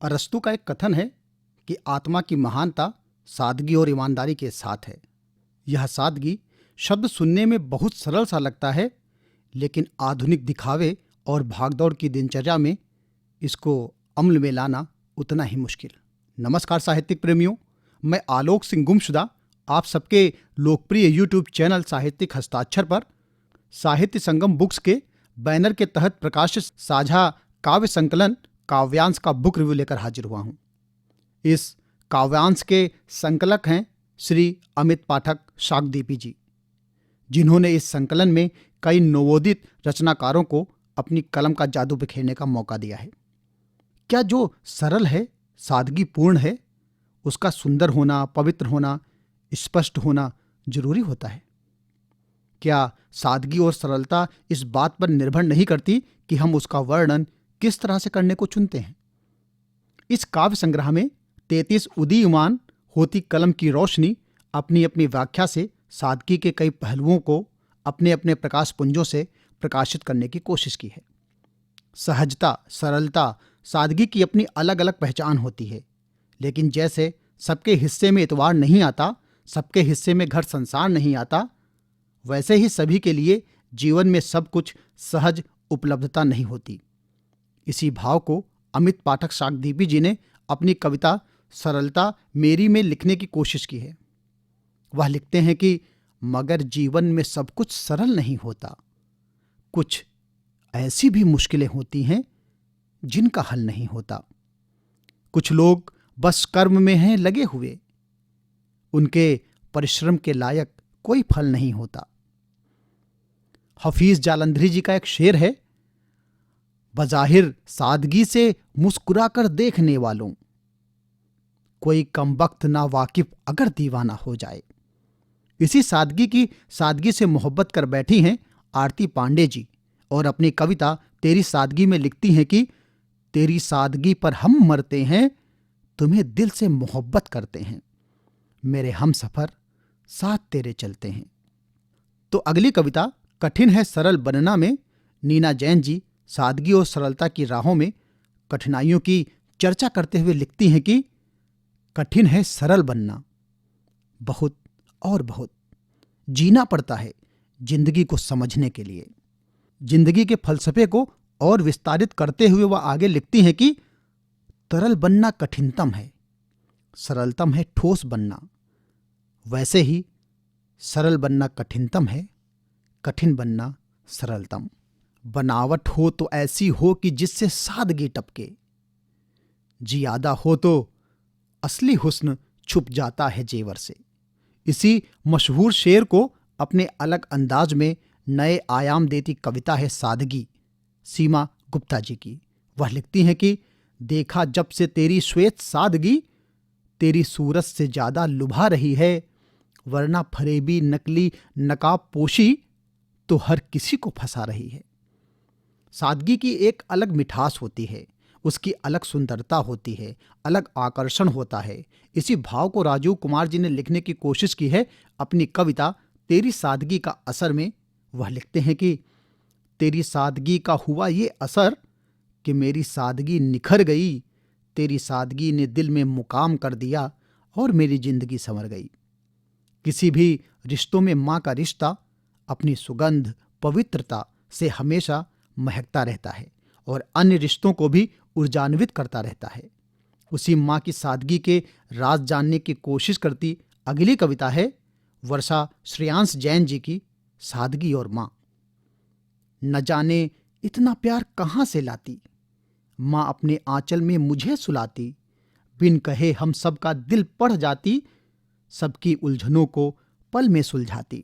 अरस्तु का एक कथन है कि आत्मा की महानता सादगी और ईमानदारी के साथ है। यह सादगी शब्द सुनने में बहुत सरल सा लगता है, लेकिन आधुनिक दिखावे और भागदौड़ की दिनचर्या में इसको अमल में लाना उतना ही मुश्किल। नमस्कार साहित्यिक प्रेमियों, मैं आलोक सिंह गुमशुदा आप सबके लोकप्रिय यूट्यूब चैनल साहित्यिक हस्ताक्षर पर साहित्य संगम बुक्स के बैनर के तहत प्रकाशित साझा काव्य संकलन काव्यांश का बुक रिव्यू लेकर हाजिर हुआ हूँ। इस काव्यांश के संकलक हैं श्री अमित पाठक शाकदीपी जी, जिन्होंने इस संकलन में कई नवोदित रचनाकारों को अपनी कलम का जादू बिखेरने का मौका दिया है। क्या जो सरल है, सादगीपूर्ण है, उसका सुंदर होना, पवित्र होना, स्पष्ट होना जरूरी होता है? क्या सादगी और सरलता इस बात पर निर्भर नहीं करती कि हम उसका वर्णन किस तरह से करने को चुनते हैं? इस काव्य संग्रह में 33 उदीयमान होती कलम की रोशनी अपनी अपनी व्याख्या से सादगी के कई पहलुओं को अपने अपने प्रकाश पुंजों से प्रकाशित करने की कोशिश की है। सहजता, सरलता, सादगी की अपनी अलग अलग पहचान होती है, लेकिन जैसे सबके हिस्से में इतवार नहीं आता, सबके हिस्से में घर संसार नहीं आता, वैसे ही सभी के लिए जीवन में सब कुछ सहज उपलब्धता नहीं होती। इसी भाव को अमित पाठक शाकदीपी जी ने अपनी कविता सरलता मेरी में लिखने की कोशिश की है। वह लिखते हैं कि मगर जीवन में सब कुछ सरल नहीं होता, कुछ ऐसी भी मुश्किलें होती हैं जिनका हल नहीं होता। कुछ लोग बस कर्म में हैं लगे हुए, उनके परिश्रम के लायक कोई फल नहीं होता। हफीज जालंधरी जी का एक शेर है, बज़ाहिर सादगी से मुस्कुराकर देखने वालों, कोई कमबख्त ना वाकिफ अगर दीवाना हो जाए। इसी सादगी से मोहब्बत कर बैठी हैं आरती पांडे जी, और अपनी कविता तेरी सादगी में लिखती हैं कि तेरी सादगी पर हम मरते हैं, तुम्हें दिल से मोहब्बत करते हैं, मेरे हम सफर साथ तेरे चलते हैं। तो अगली कविता कठिन है सरल बनना में नीना जैन जी सादगी और सरलता की राहों में कठिनाइयों की चर्चा करते हुए लिखती हैं कि कठिन है सरल बनना, बहुत और बहुत जीना पड़ता है जिंदगी को समझने के लिए। जिंदगी के फलसफे को और विस्तारित करते हुए वह आगे लिखती हैं कि तरल बनना कठिनतम है, सरलतम है ठोस बनना, वैसे ही सरल बनना कठिनतम है, कठिन बनना सरलतम। बनावट हो तो ऐसी हो कि जिससे सादगी टपके, जियादा हो तो असली हुस्न छुप जाता है जेवर से। इसी मशहूर शेर को अपने अलग अंदाज में नए आयाम देती कविता है सादगी, सीमा गुप्ता जी की। वह लिखती हैं कि देखा जब से तेरी श्वेत सादगी, तेरी सूरत से ज्यादा लुभा रही है, वरना फरेबी नकली नकाब पोशी तो हर किसी को फंसा रही है। सादगी की एक अलग मिठास होती है, उसकी अलग सुंदरता होती है, अलग आकर्षण होता है। इसी भाव को राजीव कुमार जी ने लिखने की कोशिश की है अपनी कविता तेरी सादगी का असर में। वह लिखते हैं कि तेरी सादगी का हुआ ये असर कि मेरी सादगी निखर गई, तेरी सादगी ने दिल में मुकाम कर दिया और मेरी जिंदगी संवर गई। किसी भी रिश्तों में माँ का रिश्ता अपनी सुगंध पवित्रता से हमेशा महकता रहता है और अन्य रिश्तों को भी ऊर्जान्वित करता रहता है। उसी माँ की सादगी के राज जानने की कोशिश करती अगली कविता है वर्षा श्रेयांश जैन जी की सादगी और माँ। न जाने इतना प्यार कहाँ से लाती, माँ अपने आंचल में मुझे सुलाती, बिन कहे हम सबका दिल पढ़ जाती, सबकी उलझनों को पल में सुलझाती।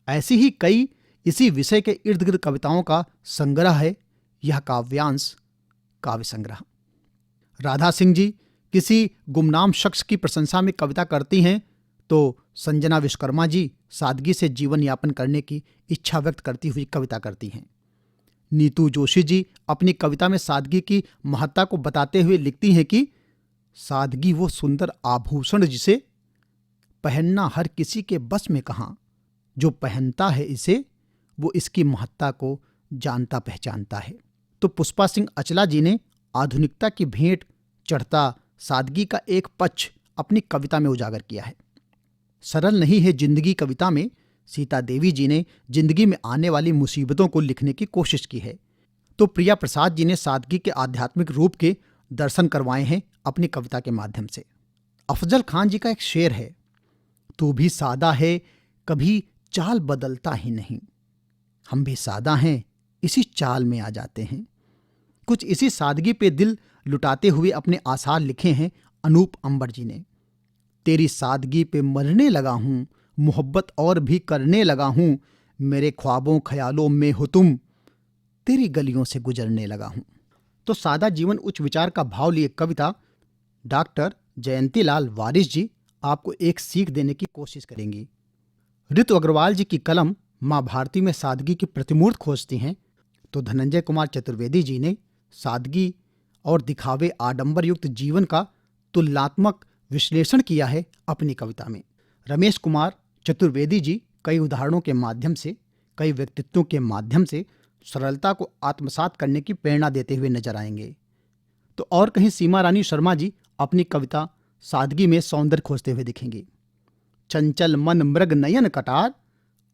ऐसी ही कई इसी विषय के इर्द गिर्द कविताओं का संग्रह है यह काव्यांश काव्य संग्रह। राधा सिंह जी किसी गुमनाम शख्स की प्रशंसा में कविता करती हैं तो संजना विश्वकर्मा जी सादगी से जीवन यापन करने की इच्छा व्यक्त करती हुई कविता करती हैं। नीतू जोशी जी अपनी कविता में सादगी की महत्ता को बताते हुए लिखती हैं कि सादगी वो सुंदर आभूषण जिसे पहनना हर किसी के बस में कहाँ, जो पहनता है इसे वो इसकी महत्ता को जानता पहचानता है। तो पुष्पा सिंह अचला जी ने आधुनिकता की भेंट चढ़ता सादगी का एक पक्ष अपनी कविता में उजागर किया है। सरल नहीं है जिंदगी कविता में सीता देवी जी ने जिंदगी में आने वाली मुसीबतों को लिखने की कोशिश की है, तो प्रिया प्रसाद जी ने सादगी के आध्यात्मिक रूप के दर्शन करवाए हैं अपनी कविता के माध्यम से। अफजल खान जी का एक शेर है, तू भी सादा है कभी चाल बदलता ही नहीं, हम भी सादा हैं इसी चाल में आ जाते हैं। कुछ इसी सादगी पे दिल लुटाते हुए अपने आसार लिखे हैं अनूप अंबर जी ने। तेरी सादगी पे मरने लगा हूं, मोहब्बत और भी करने लगा हूं, मेरे ख्वाबों ख्यालों में हो तुम, तेरी गलियों से गुजरने लगा हूं। तो सादा जीवन उच्च विचार का भाव लिए कविता डॉक्टर जयंतीलाल वारिस जी आपको एक सीख देने की कोशिश करेंगी। ऋतु अग्रवाल जी की कलम माँ भारती में सादगी की प्रतिमूर्त खोजती हैं, तो धनंजय कुमार चतुर्वेदी जी ने सादगी और दिखावे आडंबर युक्त जीवन का तुलनात्मक विश्लेषण किया है अपनी कविता में। रमेश कुमार चतुर्वेदी जी कई उदाहरणों के माध्यम से, कई व्यक्तित्वों के माध्यम से सरलता को आत्मसात करने की प्रेरणा देते हुए नजर आएंगे। तो और कहीं सीमा रानी शर्मा जी अपनी कविता सादगी में सौंदर्य खोजते हुए दिखेंगी। चंचल मन मृग नयन कटार,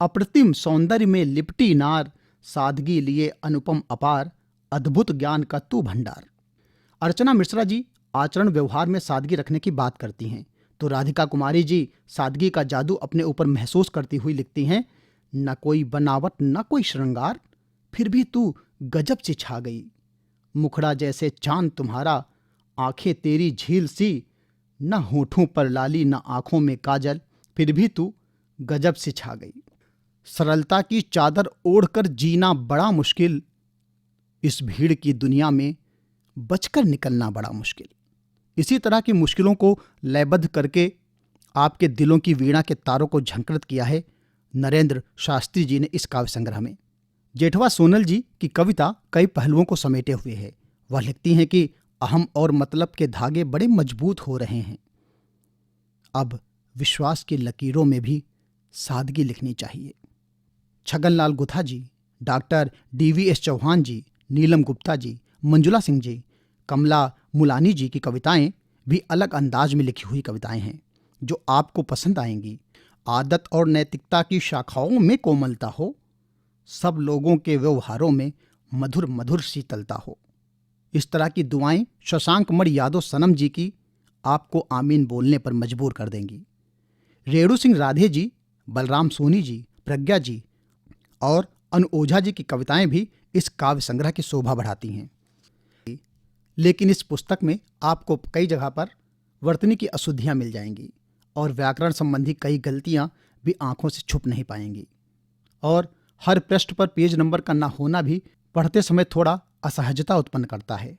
अप्रतिम सौंदर्य में लिपटी नार, सादगी लिए अनुपम अपार, अद्भुत ज्ञान का तू भंडार। अर्चना मिश्रा जी आचरण व्यवहार में सादगी रखने की बात करती हैं, तो राधिका कुमारी जी सादगी का जादू अपने ऊपर महसूस करती हुई लिखती हैं, न कोई बनावट न कोई श्रृंगार, फिर भी तू गजब से छा गई, मुखड़ा जैसे चांद तुम्हारा, आंखें तेरी झील सी, न होठों पर लाली न आंखों में काजल, फिर भी तू गजब से छा गई। सरलता की चादर ओढ़कर जीना बड़ा मुश्किल, इस भीड़ की दुनिया में बचकर निकलना बड़ा मुश्किल। इसी तरह की मुश्किलों को लयबद्ध करके आपके दिलों की वीणा के तारों को झंकृत किया है नरेंद्र शास्त्री जी ने इस काव्य संग्रह में। जेठवा सोनल जी की कविता कई पहलुओं को समेटे हुए है। वह लिखती हैं कि अहम और मतलब के धागे बड़े मजबूत हो रहे हैं, अब विश्वास की लकीरों में भी सादगी लिखनी चाहिए। छगनलाल गुथा जी, डॉक्टर DVS चौहान जी, नीलम गुप्ता जी, मंजुला सिंह जी, कमला मुलानी जी की कविताएं भी अलग अंदाज में लिखी हुई कविताएं हैं जो आपको पसंद आएंगी। आदत और नैतिकता की शाखाओं में कोमलता हो, सब लोगों के व्यवहारों में मधुर मधुर शीतलता हो। इस तरह की दुआएं शशांक मणि यादव सनम जी की आपको आमीन बोलने पर मजबूर कर देंगी। रेणु सिंह राधे जी, बलराम सोनी जी, प्रज्ञा जी और अनु ओझा जी की कविताएं भी इस काव्य संग्रह की शोभा बढ़ाती हैं। लेकिन इस पुस्तक में आपको कई जगह पर वर्तनी की अशुद्धियां मिल जाएंगी और व्याकरण संबंधी कई गलतियां भी आंखों से छुप नहीं पाएंगी, और हर पृष्ठ पर पेज नंबर का ना होना भी पढ़ते समय थोड़ा असहजता उत्पन्न करता है।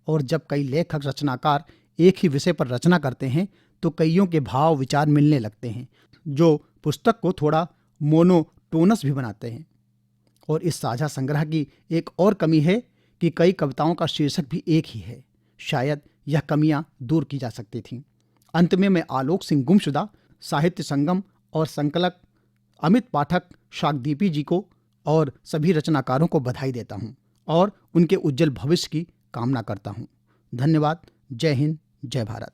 और जब कई लेखक रचनाकार एक ही विषय पर रचना करते हैं तो कईयों के भाव विचार मिलने लगते हैं जो पुस्तक को थोड़ा मोनोटोनस भी बनाते हैं। और इस साझा संग्रह की एक और कमी है कि कई कविताओं का शीर्षक भी एक ही है। शायद यह कमियां दूर की जा सकती थीं। अंत में मैं आलोक सिंह गुमशुदा, साहित्य संगम और संकलक अमित पाठक शाकदीपी जी को और सभी रचनाकारों को बधाई देता हूं और उनके उज्जवल भविष्य की कामना करता हूं। धन्यवाद। जय हिंद, जय भारत।